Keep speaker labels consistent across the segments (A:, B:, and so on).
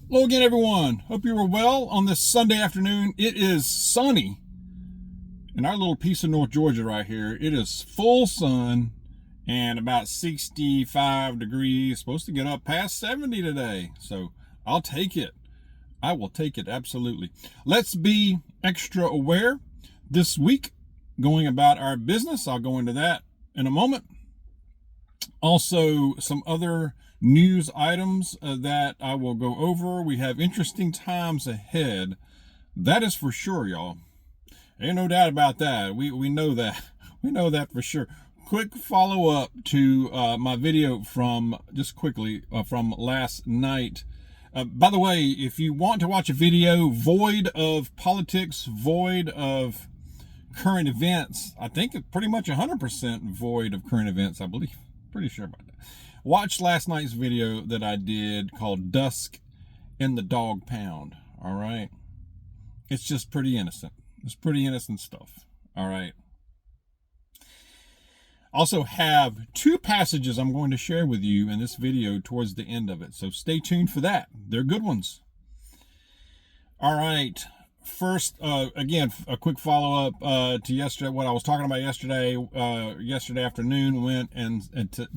A: Hello again, everyone. Hope you are well on this Sunday afternoon. It is sunny in our little piece of North Georgia right here. It is full sun and about 65 degrees. Supposed to get up past 70 today. So I'll take it. I will take it, absolutely. Let's be extra aware this week going about our business. I'll go into that in a moment. Also, some other news items that I will go over. We have interesting times ahead. That is for sure, y'all. Ain't no doubt about that. We know that. We know that for sure. Quick follow up to my video from from last night. By the way, if you want to watch a video void of politics, void of current events, I think it's pretty much 100% void of current events, I believe. Pretty sure about that. Watch last night's video that I did called Dusk in the Dog Pound. All right. It's just pretty innocent. It's pretty innocent stuff. All right. Also have two passages I'm going to share with you in this video towards the end of it. So stay tuned for that. They're good ones. All right. First, again, a quick follow-up to yesterday, what I was talking about yesterday. Yesterday afternoon, went and to,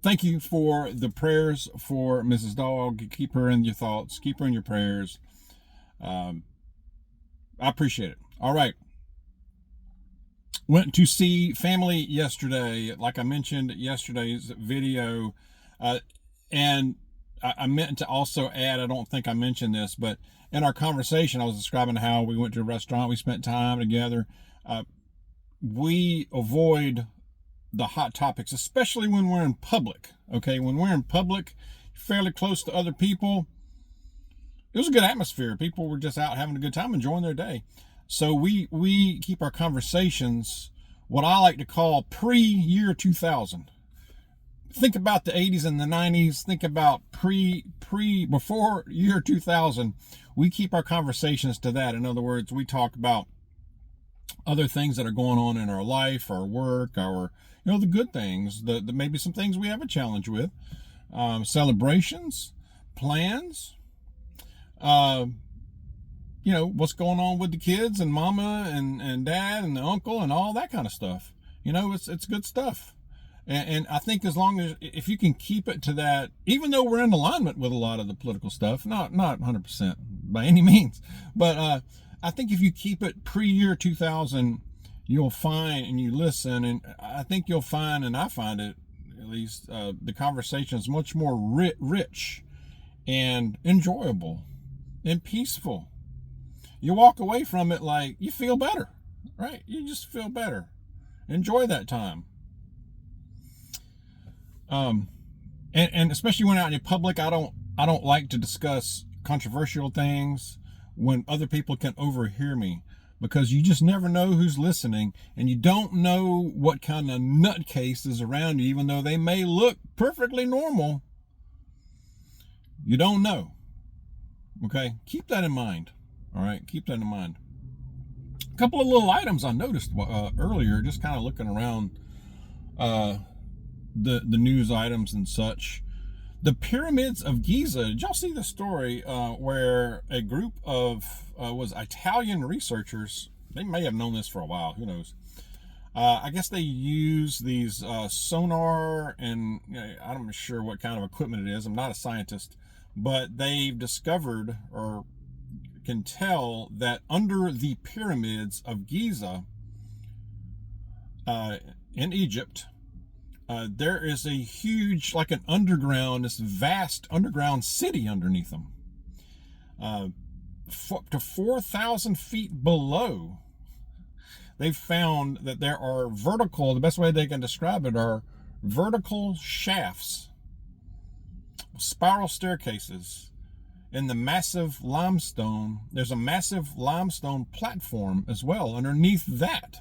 A: thank you for the prayers for Mrs. Dawg. Keep her in your thoughts. Keep her in your prayers. I appreciate it. All right. Went to see family yesterday, like I mentioned yesterday's video, and I meant to also add, I don't think I mentioned this, but in our conversation, I was describing how we went to a restaurant, we spent time together. We avoid the hot topics, especially when we're in public. Okay, when we're in public, fairly close to other people, it was a good atmosphere. People were just out having a good time, enjoying their day. So we keep our conversations, what I like to call pre-year 2000. Think about the 80s and the 90s. Think about before year 2000. We keep our conversations to that. In other words, we talk about other things that are going on in our life, our work, our, the good things, the maybe some things we have a challenge with, celebrations, plans, what's going on with the kids and mama and dad and the uncle and all that kind of stuff. It's good stuff. And I think as long as, if you can keep it to that, even though we're in alignment with a lot of the political stuff, not 100% by any means, but I think if you keep it pre-year 2000, you'll find, and you listen, and I think you'll find, and I find it at least, the conversation is much more rich and enjoyable and peaceful. You walk away from it like you feel better, right? You just feel better. Enjoy that time. And especially when out in public, I don't like to discuss controversial things when other people can overhear me, because you just never know who's listening, and you don't know what kind of nutcase is around you, even though they may look perfectly normal. You don't know. Okay. Keep that in mind. All right. Keep that in mind. A couple of little items I noticed earlier, just kind of looking around, the news items and such. The pyramids of Giza. Did y'all see the story where a group of was Italian researchers? They may have known this for a while. Who knows? I guess they use these sonar, and I'm not sure what kind of equipment it is. I'm not a scientist, but they've discovered or can tell that under the pyramids of Giza in Egypt, there is a huge, like an underground, this vast underground city underneath them. Up to 4,000 feet below, they've found that there are the best way they can describe it are vertical shafts, spiral staircases in the massive limestone. There's a massive limestone platform as well underneath that,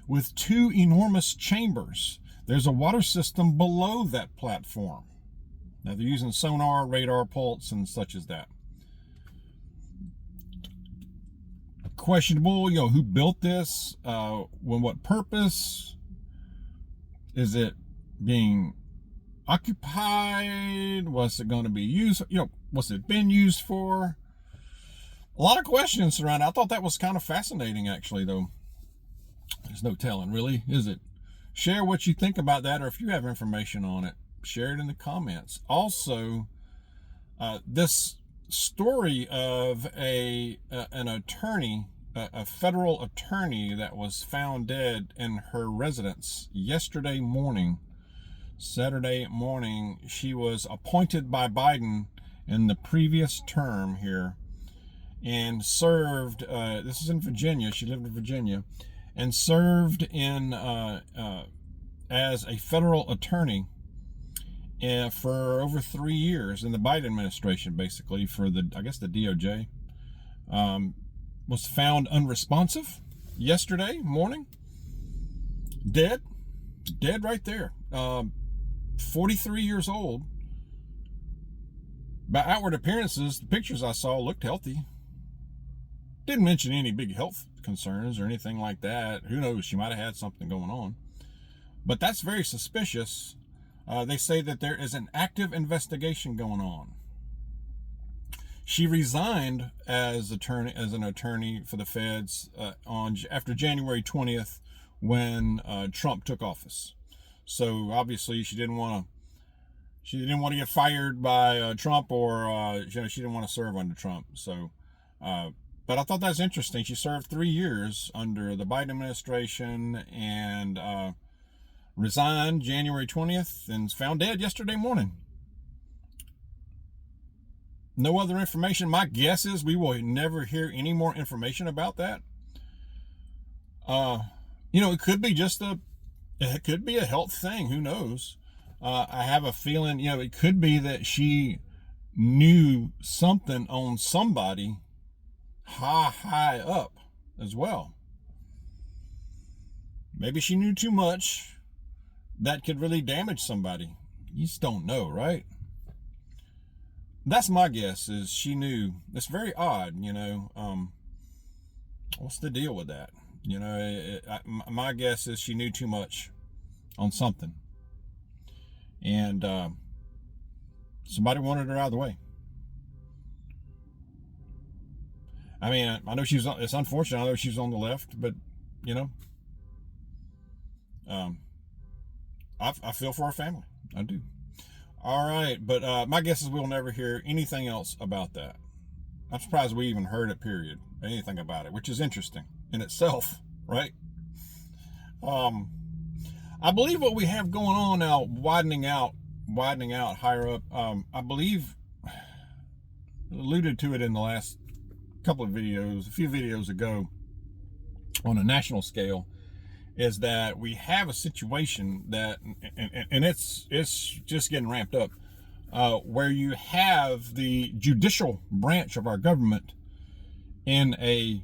A: with two enormous chambers. There's a water system below that platform. Now they're using sonar, radar, pulse, and such as that. Questionable, who built this? What purpose? Is it being occupied? What's it going to be used? What's it been used for? A lot of questions around it. I thought that was kind of fascinating, actually, though. There's no telling, really, is it? Share what you think about that, or if you have information on it, share it in the comments. Also, this story of an attorney, a federal attorney that was found dead in her residence yesterday morning, Saturday morning. She was appointed by Biden in the previous term here and served, this is in Virginia, she lived in Virginia, and served in as a federal attorney for over 3 years in the Biden administration, basically, for the DOJ. Was found unresponsive yesterday morning. Dead right there. 43 years old. By outward appearances, the pictures I saw looked healthy. Didn't mention any big health concerns or anything like that. Who knows? She might have had something going on. But that's very suspicious. They say that there is an active investigation going on. She resigned as an attorney for the feds after January 20th, when Trump took office. So obviously she didn't want to get fired by Trump, or she didn't want to serve under Trump. So, but I thought that's interesting. She served 3 years under the Biden administration and resigned January 20th and was found dead yesterday morning. No other information. My guess is we will never hear any more information about that. It could be it could be a health thing. Who knows? I have a feeling, it could be that she knew something on somebody high up as well. Maybe she knew too much that could really damage somebody. You just don't know, right? That's my guess, is she knew. It's very odd, what's the deal with that? My guess is she knew too much on something, and somebody wanted her out of the way. I mean, I know it's unfortunate. I know she's on the left, but I feel for her family. I do. All right, but my guess is we'll never hear anything else about that. I'm surprised we even heard it, period, anything about it, which is interesting in itself, right? I believe what we have going on now, widening out higher up, I believe, alluded to it in the last couple of videos, a few videos ago, on a national scale, is that we have a situation that, and it's just getting ramped up, where you have the judicial branch of our government in a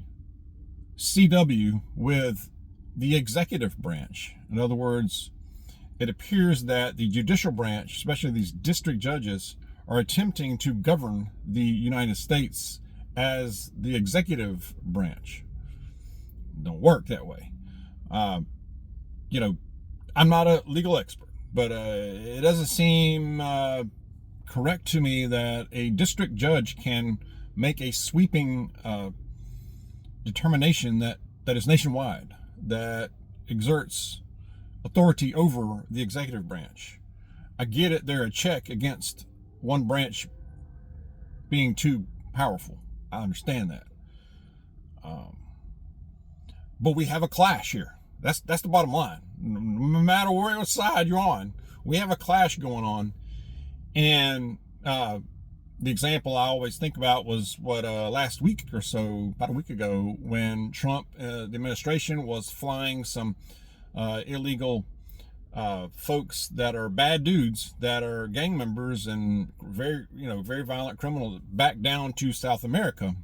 A: CW with the executive branch. In other words, it appears that the judicial branch, especially these district judges, are attempting to govern the United States as the executive branch. It don't work that way. I'm not a legal expert, but it doesn't seem correct to me that a district judge can make a sweeping determination that is nationwide, that exerts authority over the executive branch. I get it, they're a check against one branch being too powerful. I understand that. But we have a clash here. That's the bottom line. No matter what side you're on, we have a clash going on. And the example I always think about was last week or so, about a week ago, when Trump, the administration, was flying some illegal folks that are bad dudes, that are gang members and very violent criminals, back down to South America.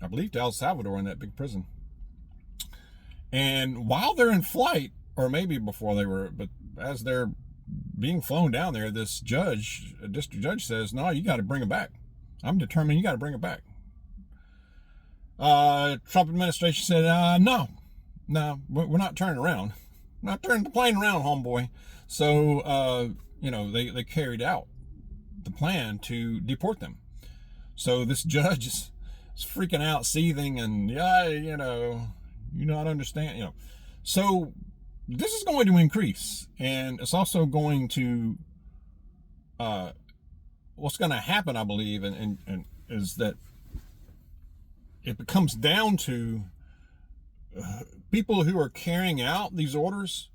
A: I believe to El Salvador, in that big prison. And while they're in flight, or maybe before they were, but as they're being flown down there, this judge, a district judge, says, "No, you got to bring them back. I'm determined you got to bring them back." Trump administration said, "No, we're not turning around. We're not turning the plane around, homeboy." So they carried out the plan to deport them. So this judge is freaking out, seething, and you not understand. So this is going to increase, and it's also going to what's going to happen, I believe, and is that it becomes down to people who are carrying out these orders.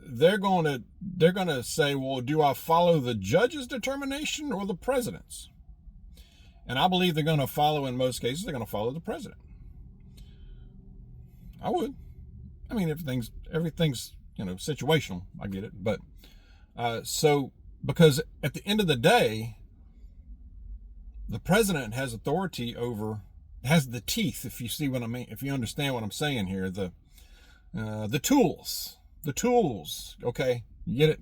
A: They're going to say, well, do I follow the judge's determination or the president's? And I believe they're going to follow, in most cases, they're going to follow the president. I would. I mean, everything's situational. I get it, but so because at the end of the day, the president has authority over, has the teeth. If you see what I mean, if you understand what I'm saying here, the tools. Okay, you get it.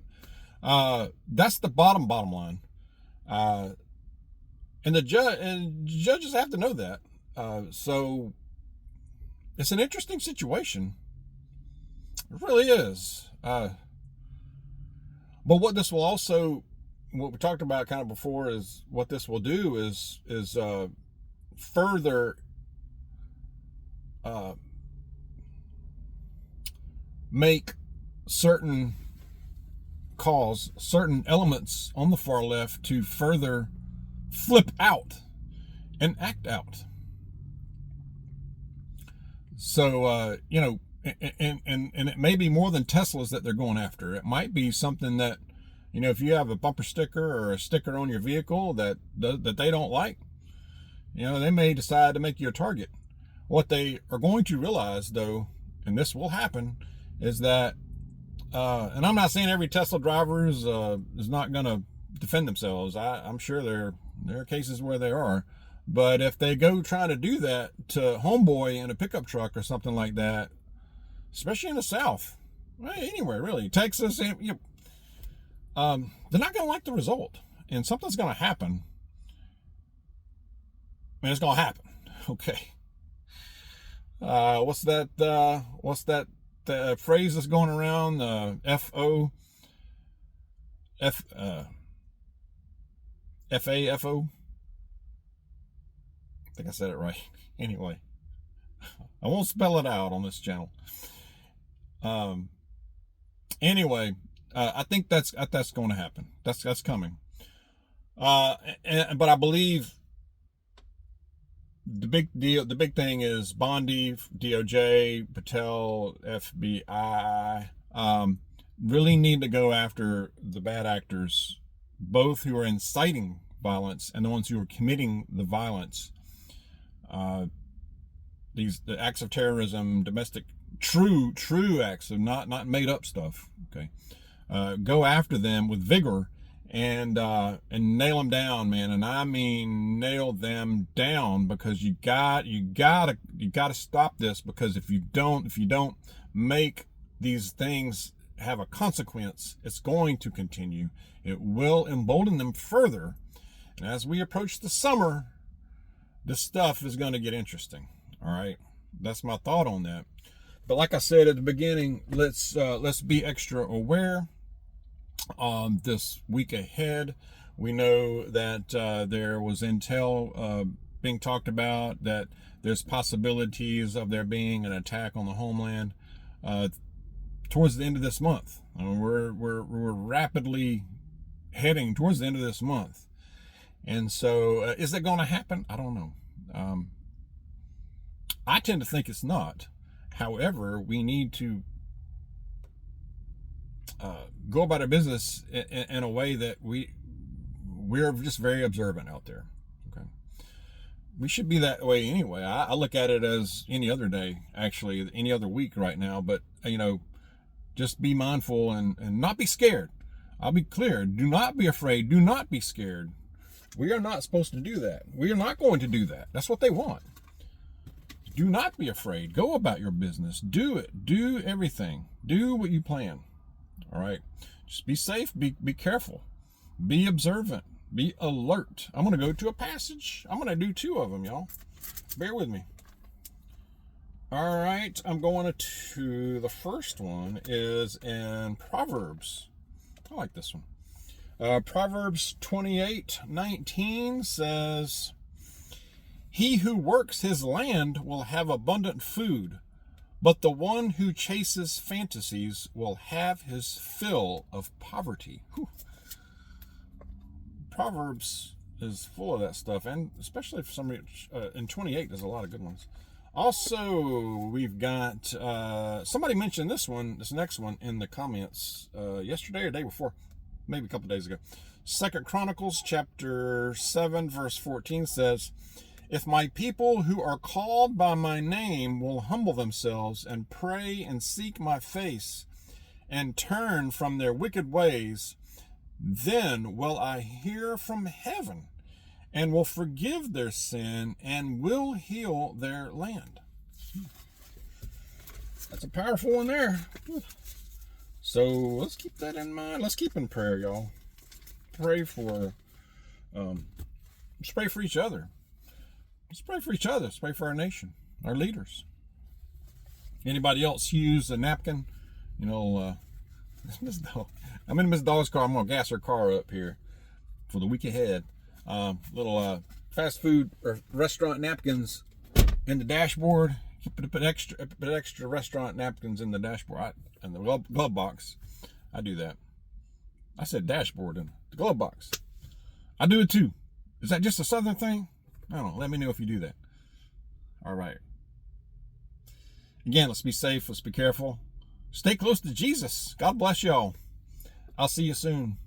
A: That's the bottom line. And the judges have to know that. So it's an interesting situation. It really is. But what this will also, what we talked about kind of before, is what this will do is further make certain elements on the far left to further flip out and act out. So and it may be more than Teslas that they're going after. It might be something that, if you have a bumper sticker or a sticker on your vehicle that they don't like, they may decide to make you a target. What they are going to realize, though, and this will happen, is that and I'm not saying every Tesla driver is not going to defend themselves. I'm sure there are cases where they are. But if they go trying to do that to homeboy in a pickup truck or something like that, especially in the South, anywhere really, Texas, they're not going to like the result, and something's going to happen. It's going to happen. Okay. What's that phrase that's going around? FAFO. I think I said it right. Anyway, I won't spell it out on this channel. Anyway, I think that's going to happen. That's coming. But I believe the big thing is Bondi, DOJ, Patel, FBI, really need to go after the bad actors, both who are inciting violence and the ones who are committing the violence. The acts of terrorism, domestic, true acts of not made up stuff. Okay, go after them with vigor and nail them down, man. And I mean nail them down, because you gotta stop this, because if you don't make these things have a consequence, it's going to continue. It will embolden them further. And as we approach the summer, this stuff is going to get interesting. All right, that's my thought on that. But like I said at the beginning, let's be extra aware. This week ahead, we know that there was intel being talked about that there's possibilities of there being an attack on the homeland towards the end of this month. I mean, we're rapidly heading towards the end of this month. And so, is that going to happen? I don't know. I tend to think it's not. However, we need to go about our business in a way that we're just very observant out there. Okay, we should be that way anyway. I look at it as any other day, actually, any other week right now. But just be mindful and not be scared. I'll be clear. Do not be afraid. Do not be scared. We are not supposed to do that. We are not going to do that. That's what they want. Do not be afraid. Go about your business. Do it. Do everything. Do what you plan. All right. Just be safe. Be careful. Be observant. Be alert. I'm going to go to a passage. I'm going to do 2 of them, y'all. Bear with me. All right. I'm going to the first one is in Proverbs. I like this one. Proverbs 28:19 says, "He who works his land will have abundant food, but the one who chases fantasies will have his fill of poverty." Whew. Proverbs is full of that stuff, and especially for some reason, in 28, there's a lot of good ones. Also, we've got, somebody mentioned this next one in the comments yesterday or day before, maybe a couple days ago. 2 Chronicles chapter 7, verse 14 says, "If my people who are called by my name will humble themselves and pray and seek my face and turn from their wicked ways, then will I hear from heaven and will forgive their sin and will heal their land." That's a powerful one there. So let's keep that in mind. Let's keep in prayer, y'all. Pray for, let's pray for each other. Let's pray for each other. Let's pray for our nation, our leaders. Anybody else use a napkin? You know, Miss Dawg. I'm in Miss Dawg's car. I'm going to gas her car up here for the week ahead. Little fast food or restaurant napkins in the dashboard. You put extra restaurant napkins in the dashboard, in the glove box. I do that. I said dashboard in the glove box. I do it too. Is that just a Southern thing? I don't know. Let me know if you do that. All right. Again, let's be safe. Let's be careful. Stay close to Jesus. God bless y'all. I'll see you soon.